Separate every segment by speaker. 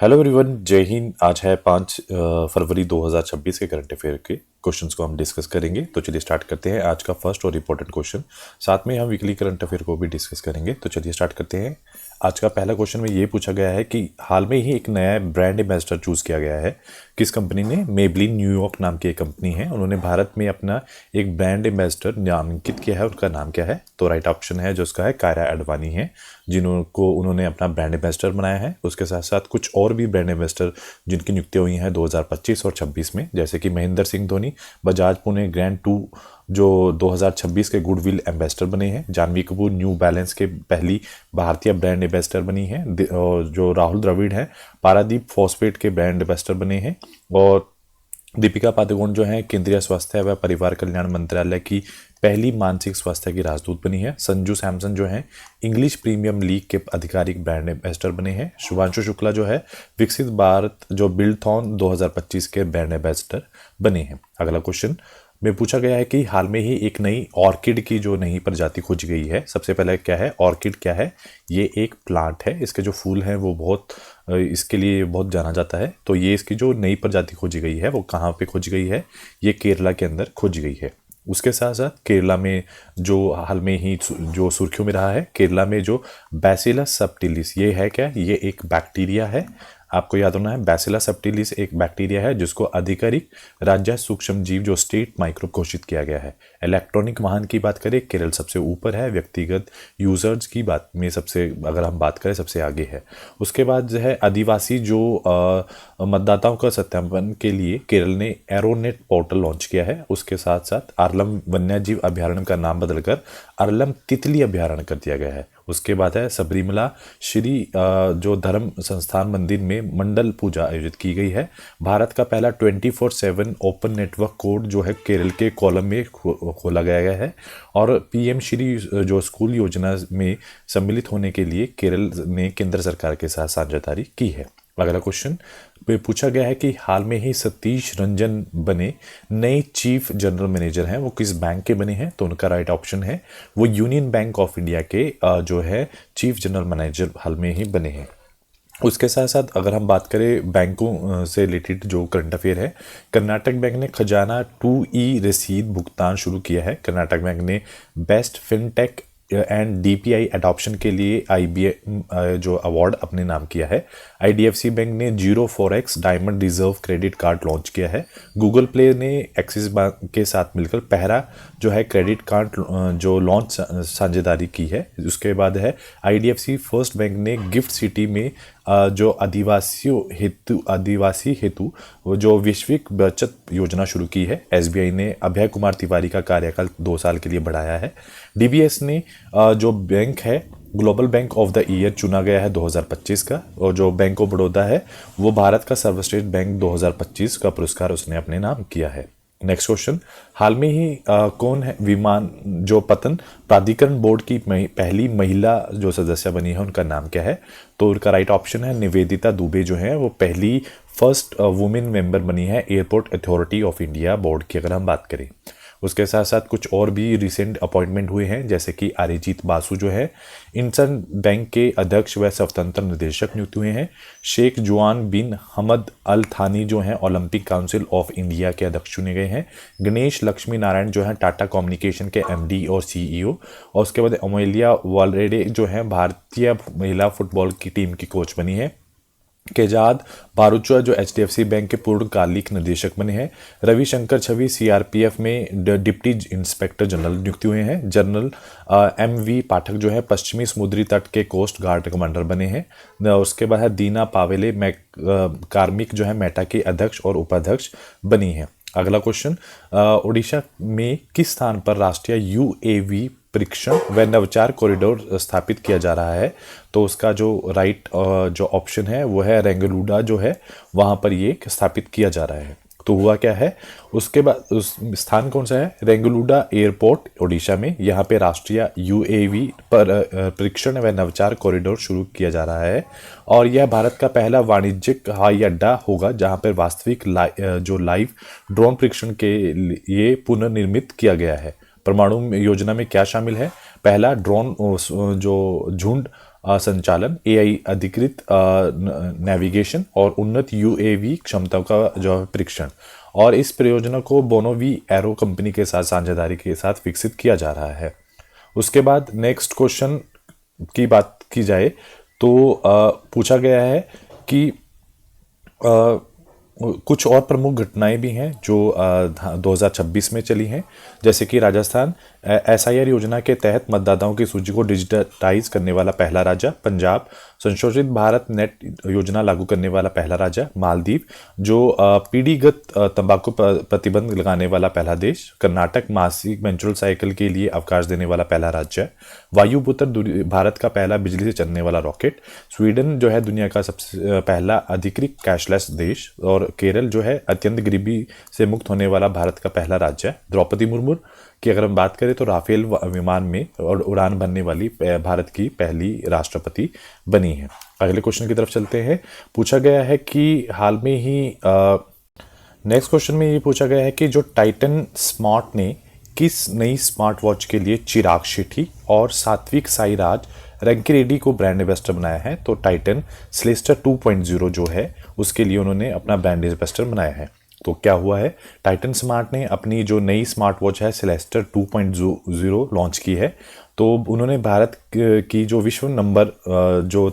Speaker 1: Hello everyone, जय हिंद। आज है 5 फरवरी 2026 के करंट अफेयर के क्वेश्चंस को हम डिस्कस करेंगे। तो चलिए स्टार्ट करते हैं आज का फर्स्ट और इम्पोर्टेंट क्वेश्चन। साथ में हम वीकली करंट अफेयर को भी डिस्कस करेंगे। तो चलिए स्टार्ट करते हैं। आज का पहला क्वेश्चन में ये पूछा गया है कि हाल में ही एक नया ब्रांड एम्बेसडर चूज़ किया गया है। किस कंपनी ने? मेबलिन न्यूयॉर्क नाम की एक कंपनी है, उन्होंने भारत में अपना एक ब्रांड एम्बेसडर नामांकित किया है। उनका नाम क्या है? तो राइट ऑप्शन है जो उसका है कायरा अडवाणी है, जिनको उन्होंने अपना ब्रांड एम्बेसडर बनाया है। उसके साथ साथ कुछ और भी ब्रांड एम्बेसडर जिनकी नियुक्तियां हुई हैं 2025 और 26 में, जैसे कि महेंद्र सिंह धोनी बजाज पुणे ग्रैंड 2 जो 2026 के गुडविल एम्बेसडर बने हैं। जानवी कपूर न्यू बैलेंस के पहली भारतीय ब्रांड एम्बेसडर बनी है। और जो राहुल द्रविड़ है पारादीप फॉस्फेट के ब्रांड एम्बेसडर बने हैं। और दीपिका पादुकोण जो है केंद्रीय स्वास्थ्य व परिवार कल्याण मंत्रालय की पहली मानसिक स्वास्थ्य की राजदूत बनी है। संजू सैमसन जो है इंग्लिश प्रीमियम लीग के आधिकारिक ब्रांड एम्बेसडर बने हैं। शुभांशु शुक्ला जो है विकसित भारत जो बिल्डथॉन 2025 के ब्रांड एम्बेसडर बने हैं। अगला क्वेश्चन में पूछा गया है कि हाल में ही एक नई ऑर्किड की जो नई प्रजाति खोजी गई है। सबसे पहले क्या है ऑर्किड? क्या है? ये एक प्लांट है, इसके जो फूल हैं वो बहुत इसके लिए बहुत जाना जाता है। तो ये इसकी जो नई प्रजाति खोजी गई है वो कहाँ पे खोजी गई है? ये केरला के अंदर खोजी गई है। उसके साथ साथ केरला में जो हाल में ही जो सुर्खियों में रहा है, केरला में जो बैसिलस सबटिलिस, ये है क्या? ये एक बैक्टीरिया है। आपको याद होना है बैसिलस सबटिलिस एक बैक्टीरिया है जिसको आधिकारिक राज्य सूक्ष्म जीव जो स्टेट माइक्रोब घोषित किया गया है। इलेक्ट्रॉनिक वाहन की बात करें केरल सबसे ऊपर है। व्यक्तिगत यूजर्स की बात में सबसे अगर हम बात करें सबसे आगे है। उसके बाद जो है आदिवासी जो मतदाताओं का सत्यापन के लिए केरल ने एरोनेट पोर्टल लॉन्च किया है। उसके साथ साथ अरलम वन्यजीव अभ्यारण्य का नाम बदलकर अरलम तितली अभ्यारण्य कर दिया गया है। उसके बाद है सबरीमला श्री जो धर्म संस्थान मंदिर में मंडल पूजा आयोजित की गई है। भारत का पहला 24/7 ओपन नेटवर्क कोड जो है केरल के कोलम में खोला गया है। और पीएम श्री जो स्कूल योजना में सम्मिलित होने के लिए केरल ने केंद्र सरकार के साथ साझेदारी की है। अगला क्वेश्चन पे पूछा गया है कि हाल में ही सतीश रंजन बने नए चीफ जनरल मैनेजर हैं, वो किस बैंक के बने हैं? तो उनका राइट ऑप्शन है वो यूनियन बैंक ऑफ इंडिया के जो है चीफ जनरल मैनेजर हाल में ही बने हैं। उसके साथ साथ अगर हम बात करें बैंकों से रिलेटेड जो करंट अफेयर है, कर्नाटक बैंक ने खजाना 2E रसीद भुगतान शुरू किया है। कर्नाटक बैंक ने best fintech and DPI adoption के लिए IBM जो अवार्ड अपने नाम किया है। IDFC बैंक ने 0 4x diamond reserve credit card launch किया है। गूगल प्ले ने एक्सिस बैंक के साथ मिलकर पहला जो है क्रेडिट कार्ड जो लॉन्च साझेदारी की है। उसके बाद है IDFC फर्स्ट बैंक ने गिफ्ट सिटी में जो आदिवासी हेतु जो वैश्विक बचत योजना शुरू की है। SBI ने अभय कुमार तिवारी का कार्यकाल 2 साल के लिए बढ़ाया है। DBS ने जो बैंक है global bank of the year चुना गया है 2025 का। और जो बैंक ऑफ बड़ौदा है वो भारत का सर्वश्रेष्ठ बैंक 2025 का पुरस्कार उसने अपने नाम किया है। नेक्स्ट क्वेश्चन, हाल में ही कौन है विमान जो पतन प्राधिकरण बोर्ड की पहली महिला जो सदस्य बनी है, उनका नाम क्या है? तो उनका राइट ऑप्शन है निवेदिता दुबे जो है वो पहली फर्स्ट वुमेन मेंबर बनी है airport authority of India board की अगर हम बात करें। उसके साथ साथ कुछ और भी रिसेंट अपॉइंटमेंट हुए हैं, जैसे कि अरिजीत बासु जो है इंसन बैंक के अध्यक्ष व स्वतंत्र निदेशक नियुक्त हुए हैं। शेख जुआन बिन हमद अल थानी जो हैं ओलंपिक काउंसिल ऑफ इंडिया के अध्यक्ष चुने गए हैं। गणेश लक्ष्मी नारायण जो हैं टाटा कम्युनिकेशन के MD और CEO। और उसके बाद अमोलिया वालरेडे जो हैं भारतीय महिला फुटबॉल की टीम की कोच बनी है। केजाद बारूचुआ जो HDFC बैंक के पूर्णकालिक निदेशक बने हैं। रविशंकर छवि CRPF में डिप्टी इंस्पेक्टर जनरल नियुक्त हुए हैं। जनरल MV पाठक जो है पश्चिमी समुद्री तट के कोस्ट गार्ड कमांडर बने हैं। उसके बाद है दीना पावेले कार्मिक जो है मेटा के अध्यक्ष और उपाध्यक्ष बनी है। अगला क्वेश्चन, उड़ीसा में किस स्थान पर राष्ट्रीय UAV परीक्षण व नवचार कॉरिडोर स्थापित किया जा रहा है? तो उसका जो राइट जो ऑप्शन है वो है रेंगलूडा जो है वहाँ पर ये स्थापित किया जा रहा है। तो हुआ क्या है उसके बाद उस स्थान कौन सा है? रेंगलूडा एयरपोर्ट ओडिशा में। यहाँ पे राष्ट्रीय UAV पर परीक्षण व नवचार कॉरिडोर शुरू किया जा रहा है। और यह भारत का पहला वाणिज्यिक हवाई अड्डा होगा जहाँ पर वास्तविक जो लाइव ड्रोन परीक्षण के लिए पुनर्निर्मित किया गया है। परमाणु योजना में क्या शामिल है? पहला ड्रोन जो झुंड संचालन, एआई अधिकृत नेविगेशन और उन्नत यूएवी क्षमताओं का जो है परीक्षण। और इस परियोजना को बोनोवी एरो कंपनी के साथ साझेदारी के साथ विकसित किया जा रहा है। उसके बाद नेक्स्ट क्वेश्चन की बात की जाए तो पूछा गया है कि अ, कुछ और प्रमुख घटनाएं भी हैं जो 2026 में चली हैं, जैसे कि राजस्थान एसआईआर योजना के तहत मतदाताओं की सूची को डिजिटाइज करने वाला पहला राज्य, पंजाब संशोधित भारत नेट योजना लागू करने वाला पहला राज्य, मालदीव जो पीढ़ीगत तंबाकू प्रतिबंध लगाने वाला पहला देश, कर्नाटक मासिक मेंस्ट्रुअल साइकिल के लिए अवकाश देने वाला पहला राज्य, वायुपुत्र भारत का पहला बिजली से चलने वाला रॉकेट, स्वीडन जो है दुनिया का सबसे पहला अधिकृत कैशलेस देश, और केरल जो है अत्यंत गरीबी से मुक्त होने वाला भारत का पहला राज्य है। द्रौपदी मुर्मू की अगर हम बात करें तो राफेल विमान में और उड़ान भरने वाली भारत की पहली राष्ट्रपति बनी है। अगले क्वेश्चन की तरफ चलते हैं। पूछा गया है कि हाल में ही नेक्स्ट क्वेश्चन में ये पूछा गया है कि जो टाइटन स्मार्ट ने किस नई स्मार्ट वॉच के लिए चिराग शेट्टी और सात्विक साईराज रंकीरेड्डी को ब्रांड एम्बेसडर बनाया है। तो टाइटन सेलेस्टर 2.0 जो है उसके लिए उन्होंने अपना ब्रांड एम्बेसडर बनाया है। तो क्या हुआ है, टाइटन स्मार्ट ने अपनी जो नई स्मार्ट वॉच है सेलेस्टर 2.0 लॉन्च की है। तो उन्होंने भारत की जो विश्व नंबर जो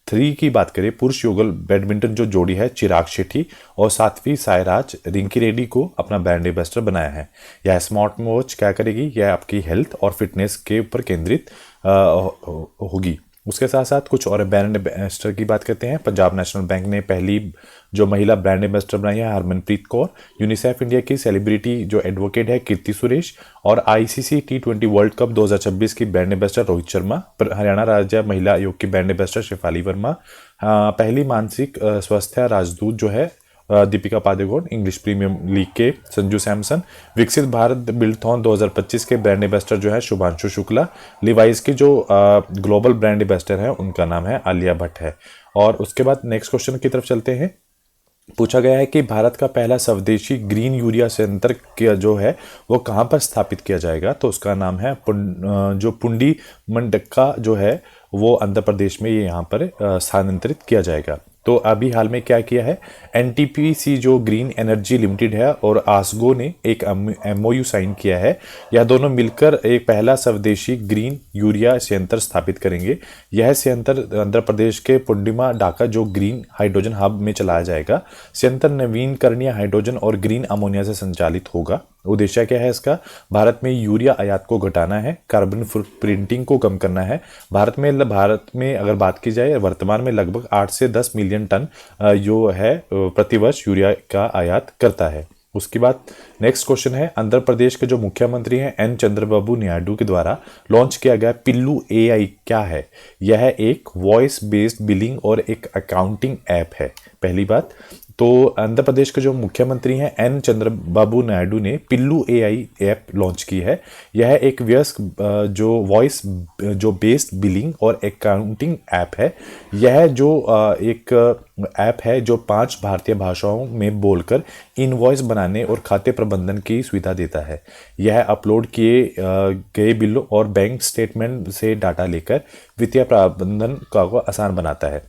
Speaker 1: थ्री की बात करें पुरुष युगल बैडमिंटन जो जोड़ी है चिराग शेट्टी और सात्विक साईराज रंकीरेड्डी को अपना ब्रांड एम्बेसडर बनाया है। यह स्मार्ट वॉच क्या करेगी, यह आपकी हेल्थ और फिटनेस के ऊपर केंद्रित होगी। उसके साथ साथ कुछ और ब्रांड एम्बेसडर की बात करते हैं। पंजाब नेशनल बैंक ने पहली जो महिला ब्रांड एम्बेसडर बनाई है हरमनप्रीत कौर, यूनिसेफ इंडिया की सेलिब्रिटी जो एडवोकेट है कीर्ति सुरेश, और आईसीसी T20 वर्ल्ड कप 2026 की ब्रांड एम्बेसडर रोहित शर्मा, हरियाणा राज्य महिला आयोग की ब्रांड एम्बेसडर शेफाली वर्मा, पहली मानसिक स्वास्थ्य राजदूत जो है Deepika Padukone, English Premier League के संजू सैमसन, विकसित भारत बिल्डथॉन 2025 के ब्रांड एम्बेसडर जो है शुभांशु शुक्ला, लिवाइस के जो ग्लोबल ब्रांड एम्बेसडर हैं उनका नाम है आलिया भट्ट है। और उसके बाद नेक्स्ट क्वेश्चन की तरफ चलते हैं। पूछा गया है कि भारत का पहला स्वदेशी ग्रीन यूरिया संयंत्र जो है वो कहाँ पर स्थापित किया जाएगा। तो उसका नाम है जो पुंडी मंडक्का जो है वो आंध्र प्रदेश में ये यहाँ पर स्थानांतरित किया जाएगा। तो अभी हाल में क्या किया है, एनटीपीसी जो ग्रीन एनर्जी लिमिटेड है और आसगो ने एक एमओयू साइन किया है। यह दोनों मिलकर एक पहला स्वदेशी ग्रीन यूरिया संयंत्र स्थापित करेंगे। यह संयंत्र आंध्र प्रदेश के पुंडिमा डाका जो ग्रीन हाइड्रोजन हब में चलाया जाएगा। संयंत्र नवीनकरणीय हाइड्रोजन और ग्रीन अमोनिया से संचालित होगा। उद्देश्य क्या है इसका, भारत में यूरिया आयात को घटाना है, कार्बन फुटप्रिंटिंग को कम करना है। भारत में अगर बात की जाए वर्तमान में लगभग 8 से 10 मिलियन टन जो है प्रतिवर्ष यूरिया का आयात करता है। उसके बाद नेक्स्ट क्वेश्चन है, आंध्र प्रदेश के जो मुख्यमंत्री हैं एन चंद्रबाबू नायडू के द्वारा लॉन्च किया गया पिल्लू एआई क्या है। यह एक वॉइस बेस्ड बिलिंग और एक अकाउंटिंग ऐप है। पहली बात तो आंध्र प्रदेश के जो मुख्यमंत्री हैं एन चंद्रबाबू नायडू ने पिल्लू एआई ऐप लॉन्च की है। यह एक वयस्क जो वॉइस जो बेस्ड बिलिंग और अकाउंटिंग ऐप है। यह जो एक ऐप है जो 5 भारतीय भाषाओं में बोलकर इनवॉइस बनाने और खाते प्रबंधन की सुविधा देता है। यह अपलोड किए गए बिलों और बैंक स्टेटमेंट से डाटा लेकर वित्तीय प्रबंधन को आसान बनाता है।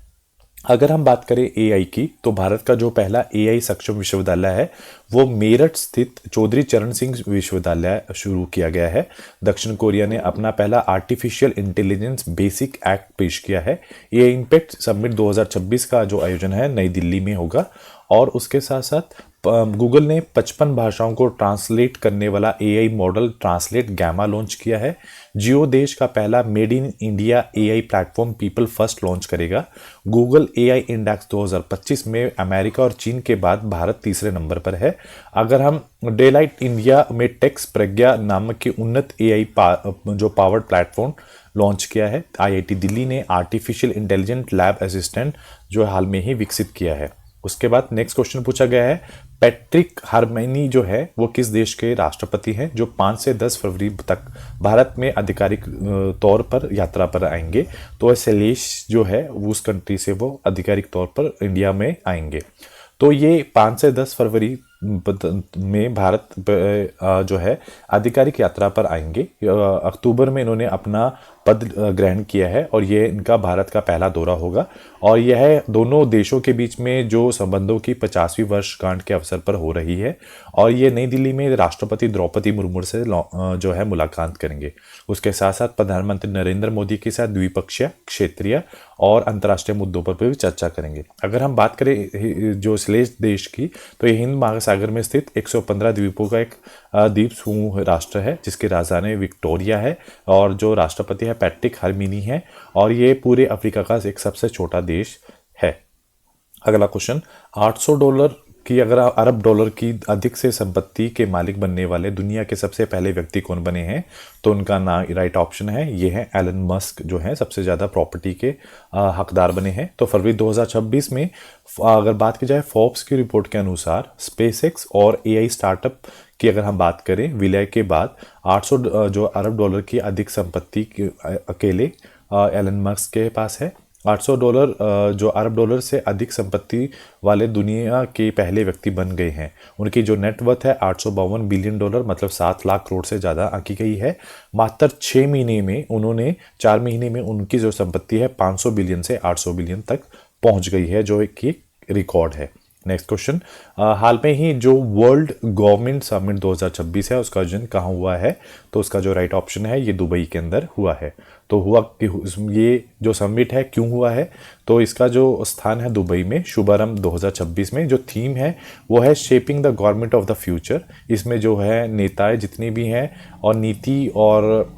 Speaker 1: अगर हम बात करें एआई की तो भारत का जो पहला एआई सक्षम विश्वविद्यालय है वो मेरठ स्थित चौधरी चरण सिंह विश्वविद्यालय शुरू किया गया है। दक्षिण कोरिया ने अपना पहला आर्टिफिशियल इंटेलिजेंस बेसिक एक्ट पेश किया है। एआई इम्पैक्ट समिट 2026 का जो आयोजन है नई दिल्ली में होगा। और उसके साथ साथ गूगल ने 55 भाषाओं को ट्रांसलेट करने वाला AI model translate Gemma launch किया है। जियो देश का पहला made in India AI platform people first launch करेगा। गूगल एआई इंडेक्स 2025 में अमेरिका और चीन के बाद भारत तीसरे नंबर पर है। अगर हम डेलाइट इंडिया में टेक्स प्रज्ञा नामक की उन्नत एआई जो पावर्ड प्लेटफॉर्म लॉन्च किया है। आईआईटी दिल्ली ने आर्टिफिशियल इंटेलिजेंट लैब असिस्टेंट जो हाल में ही विकसित किया है। उसके बाद नेक्स्ट क्वेश्चन पूछा गया है, पैट्रिक हार्मेनी जो है वो किस देश के राष्ट्रपति हैं जो 5 से 10 फरवरी तक भारत में आधिकारिक तौर पर यात्रा पर आएंगे। तो सेलेश जो है उस कंट्री से वो आधिकारिक तौर पर इंडिया में आएंगे। तो ये 5 से 10 फरवरी में भारत जो है आधिकारिक यात्रा पर आएंगे। अक्टूबर में इन्होंने अपना पद ग्रहण किया है और ये इनका भारत का पहला दौरा होगा। और यह दोनों देशों के बीच में जो संबंधों की 50वीं वर्षगांठ के अवसर पर हो रही है। और ये नई दिल्ली में राष्ट्रपति द्रौपदी मुर्मू से जो है मुलाकात करेंगे। उसके साथ साथ प्रधानमंत्री नरेंद्र मोदी के साथ द्विपक्षीय, क्षेत्रीय और अंतर्राष्ट्रीय मुद्दों पर भी चर्चा करेंगे। अगर हम बात करें जो स्लेज देश की, तो ये हिंद महासागर में स्थित 115 द्वीपों का एक द्वीप समूह राष्ट्र है जिसकी राजधानी विक्टोरिया है और जो राष्ट्रपति है पैट्रिक हरमिनी है। और ये पूरे अफ्रीका का एक सबसे छोटा देश है। अगला क्वेश्चन, $800 की अरब डॉलर की अधिक से संपत्ति के मालिक बनने वाले दुनिया के सबसे पहले व्यक्ति कौन बने हैं? तो उनका नाम राइट ऑप्शन है, ये है एलन मस्क जो है सबसे ज़्यादा प्रॉपर्टी के हकदार बने हैं। तो फरवरी 2026 में अगर बात की जाए फोर्ब्स की रिपोर्ट के अनुसार स्पेसएक्स और एआई स्टार्टअप की अगर हम बात करें विलय के बाद 800 जो अरब डॉलर की अधिक संपत्ति अकेले एलन मस्क के पास है। $800 जो अरब डॉलर से अधिक संपत्ति वाले दुनिया के पहले व्यक्ति बन गए हैं। उनकी जो नेटवर्थ है $852 बिलियन, मतलब 7 लाख करोड़ से ज़्यादा आंकी गई है। मात्र 6 महीने में उन्होंने 4 महीने में उनकी जो संपत्ति है 500 बिलियन से 800 बिलियन तक पहुंच गई है, जो एक रिकॉर्ड है। नेक्स्ट क्वेश्चन, हाल में ही जो वर्ल्ड गवर्नमेंट समिट 2026 है उसका आयोजन कहाँ हुआ है? तो उसका जो राइट ऑप्शन है ये दुबई के अंदर हुआ है। तो हुआ कि ये जो समिट है क्यों हुआ है? तो इसका जो स्थान है दुबई में, शुभारंभ 2026 में। जो थीम है वो है shaping the government of the future. इसमें जो है नेताएं जितनी भी हैं और नीति और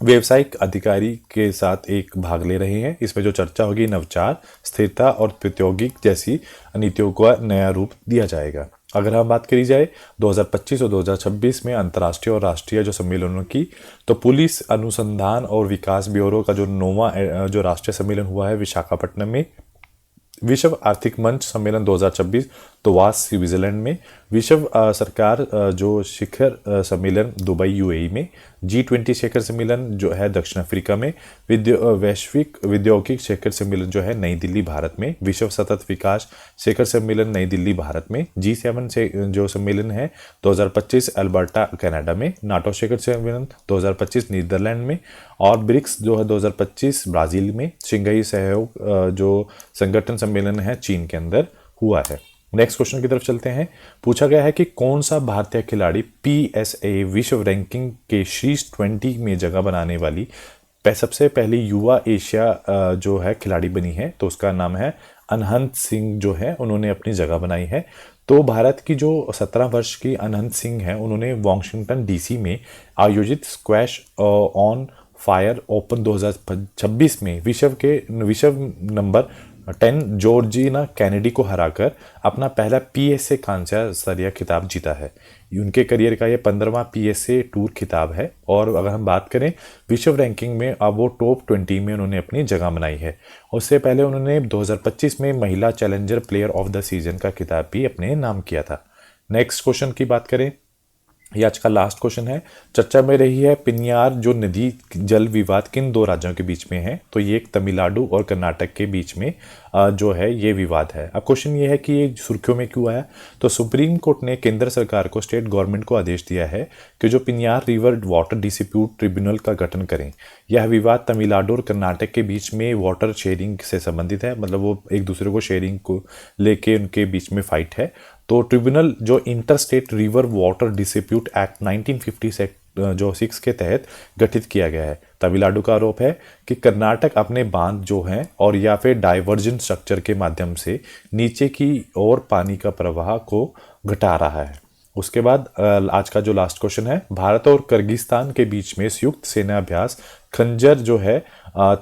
Speaker 1: व्यावसायिक अधिकारी के साथ एक भाग ले रहे हैं। इसमें जो चर्चा होगी नवाचार, स्थिरता और प्रौद्योगिक जैसी नीतियों को नया रूप दिया जाएगा। अगर हम बात करी जाए 2025 और 2026 में अंतर्राष्ट्रीय और राष्ट्रीय जो सम्मेलनों की, तो पुलिस अनुसंधान और विकास ब्यूरो का जो 9वां जो राष्ट्रीय सम्मेलन हुआ है विशाखापट्टनम में। विश्व आर्थिक मंच सम्मेलन 2026 तो वास स्विट्जरलैंड में। विश्व सरकार जो शिखर सम्मेलन दुबई यूएई में। G20 शिखर सम्मेलन जो है दक्षिण अफ्रीका में। वैश्विक औद्योगिक शिखर सम्मेलन जो है नई दिल्ली भारत में। विश्व सतत विकास शिखर सम्मेलन नई दिल्ली भारत में। G7 से जो सम्मेलन है 2025 अल्बर्टा कनाडा में। नाटो शिखर सम्मेलन 2025 नीदरलैंड में। और ब्रिक्स जो है 2025 ब्राजील में। शंघाई सहयोग जो संगठन सम्मेलन है चीन के अंदर हुआ है। नेक्स्ट क्वेश्चन की तरफ चलते हैं। पूछा गया है कि कौन सा भारतीय खिलाड़ी PSA विश्व रैंकिंग के शीर्ष 20 में जगह बनाने वाली सबसे पहली युवा एशिया जो है खिलाड़ी बनी है? तो उसका नाम है अनहंत सिंह जो है उन्होंने अपनी जगह बनाई है। तो भारत की जो 17 वर्ष की अनहंत सिंह है उन्होंने वॉशिंगटन DC में आयोजित स्क्वैश ऑन फायर ओपन 2026 में विश्व नंबर 10 जॉर्जिना कैनेडी को हराकर अपना पहला PSA कांस्य स्तरीय खिताब जीता है। उनके करियर का ये 15वां PSA टूर खिताब है। और अगर हम बात करें विश्व रैंकिंग में, अब वो टॉप 20 में उन्होंने अपनी जगह बनाई है। उससे पहले उन्होंने 2025 में महिला challenger player of the season का खिताब भी अपने नाम किया था। नेक्स्ट क्वेश्चन की बात करें, ये आज का लास्ट क्वेश्चन है। चर्चा में रही है पिन्यार जो नदी जल विवाद किन 2 राज्यों के बीच में है? तो ये एक तमिलनाडु और कर्नाटक के बीच में जो है ये विवाद है। अब क्वेश्चन ये है कि ये सुर्खियों में क्यों आया? तो सुप्रीम कोर्ट ने केंद्र सरकार को स्टेट गवर्नमेंट को आदेश दिया है कि जो पिन्यार रिवर वाटर डिस्प्यूट ट्रिब्यूनल का गठन करें। यह विवाद तमिलनाडु और कर्नाटक के बीच में वाटर शेयरिंग से संबंधित है, मतलब वो एक दूसरे को शेयरिंग को लेके उनके बीच में फाइट है। तो ट्रिब्यूनल जो inter state river water dispute act 1956 के तहत गठित किया गया है। तमिलनाडु का आरोप है कि कर्नाटक अपने बांध जो हैं और या फिर डाइवर्जन स्ट्रक्चर के माध्यम से नीचे की ओर पानी का प्रवाह को घटा रहा है। उसके बाद आज का जो लास्ट क्वेश्चन है, भारत और किर्गिस्तान के बीच में संयुक्त सेना अभ्यास खंजर जो है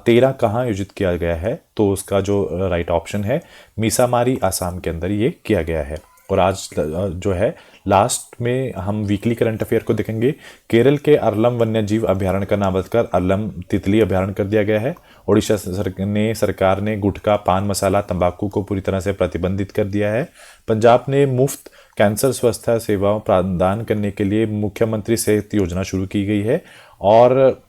Speaker 1: 13 कहाँ आयोजित किया गया है? तो उसका जो राइट ऑप्शन है मीसामारी असम के अंदर ये किया गया है। और आज जो है लास्ट में हम वीकली करंट अफेयर को देखेंगे। केरल के अरलम वन्यजीव अभ्यारण्य का नाम बदलकर अरलम तितली अभ्यारण्य कर दिया गया है। ओडिशा सरकार ने गुटखा, पान मसाला, तंबाकू को पूरी तरह से प्रतिबंधित कर दिया है। पंजाब ने मुफ्त कैंसर स्वास्थ्य सेवाओं प्रदान करने के लिए मुख्यमंत्री सेहत योजना शुरू की गई है। और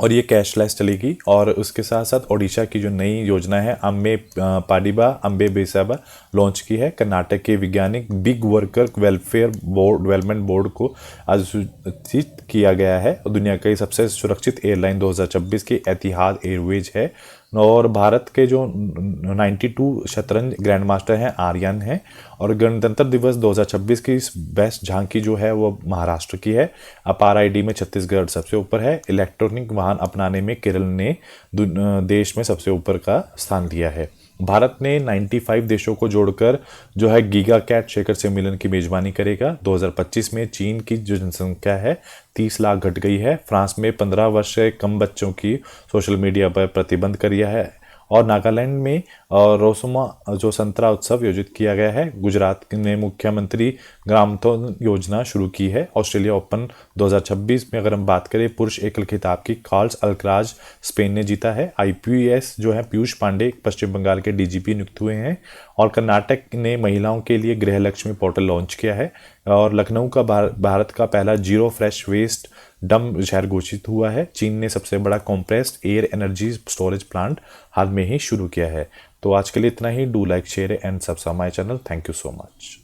Speaker 1: और ये कैशलेस चलेगी। और उसके साथ साथ ओडिशा की जो नई योजना है अम्बे पाडिबा अम्बे बेसाबा लॉन्च की है। कर्नाटक के वैज्ञानिक big worker welfare board development board को अधिसूचित किया गया है। और दुनिया की सबसे सुरक्षित एयरलाइन 2026 की एतिहाद एयरवेज है। और भारत के जो 92 शतरंज ग्रैंड मास्टर हैं आर्यन हैं। और गणतंत्र दिवस 2026 की इस बेस्ट झांकी जो है वो महाराष्ट्र की है। अपार आईडी में छत्तीसगढ़ सबसे ऊपर है। इलेक्ट्रॉनिक वाहन अपनाने में केरल ने देश में सबसे ऊपर का स्थान लिया है। भारत ने 95 देशों को जोड़कर जो है गीगा कैट शिखर सम्मेलन की मेजबानी करेगा। 2025 में चीन की जो जनसंख्या है 30 लाख घट गई है। फ्रांस में 15 वर्ष से कम बच्चों की सोशल मीडिया पर प्रतिबंध कर दिया है। और नागालैंड में रोसुमा जो संतरा उत्सव आयोजित किया गया है। गुजरात ने मुख्यमंत्री ग्रामोद्योग योजना शुरू की है। ऑस्ट्रेलिया ओपन 2026 में अगर हम बात करें पुरुष एकल खिताब की कार्ल्स अल्कराज स्पेन ने जीता है। आईपीएस जो है पीयूष पांडे पश्चिम बंगाल के डीजीपी नियुक्त हुए हैं। और कर्नाटक ने महिलाओं के लिए गृहलक्ष्मी पोर्टल लॉन्च किया है। और लखनऊ का भारत का पहला जीरो फ्रेश वेस्ट डम शहर घोषित हुआ है। चीन ने सबसे बड़ा compressed air energy storage plant हाल में ही शुरू किया है। तो आज के लिए इतना ही। Do like share and subscribe my channel. Thank you so much.